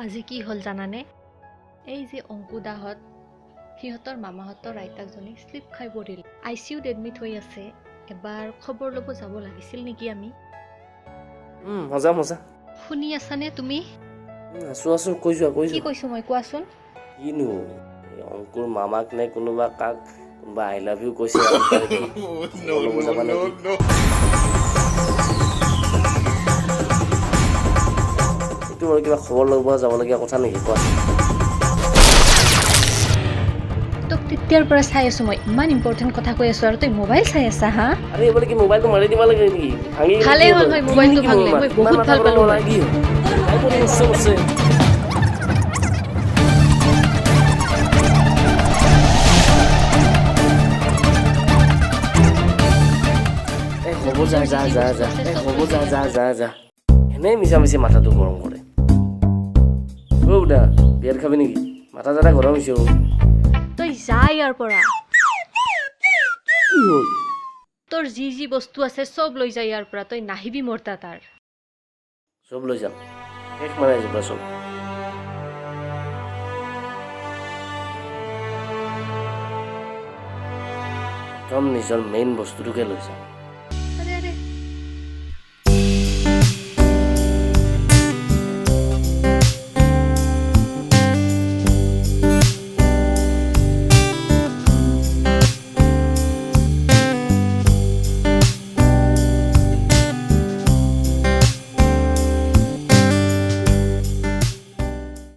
আজি কি হ'ল জানানে? এই যে অংকুদাহঁত সিহঁতৰ মামাহঁতৰ আইতাকজনী শ্লিপ খাই পৰিল। ICUত এডমিট হৈ আছে। এবাৰ খবৰ ল'ব যাব লাগিছিল নেকি আমি? মজা মজা। শুনি আছানে তুমি? আছো কৈ যোৱা কি কৈছো মই কোৱাচোন? কিনো অংকুৰ মামাক নে কোনোবা কাক কোনোবা আই লাভ ইউ কৈছে ল'ব যাবা নেকি? এইটো বাৰু কিবা খবৰ ল'ব যাবলগীয়া কথা নেকি কোৱা? তোক তেতিয়াৰ পৰা চাই আছো মই, ইমান ইম্পৰ্টেণ্ট কথা কৈ আছো আৰু তই মোবাইল চাই আছা হা? আৰে এইবাৰ কি মোবাইলটো মাৰি দিব লাগে নেকি? ভাঙি ভালেই হ'ল হয় মোবাইলটো ভাঙিলে, মই বহুত ভাল পালো হয়। হ'ব যা এনেই মিছা মিছি মাথাটো গৰম কৰে। বিয়াৰ খাবি নেকি? মাথা চাথা গৰম হৈছে। তই যা ইয়াৰ পৰা। কি হ'ল? তোৰ যি যি বস্তু আছে চব লৈ যা ইয়াৰ পৰা, তই নাহিবি মোৰ তাত আৰু। চব লৈ যাম, শেষ মানে যাবা চব। একদম নিজৰ মেইন বস্তুটোকে লৈ যাম।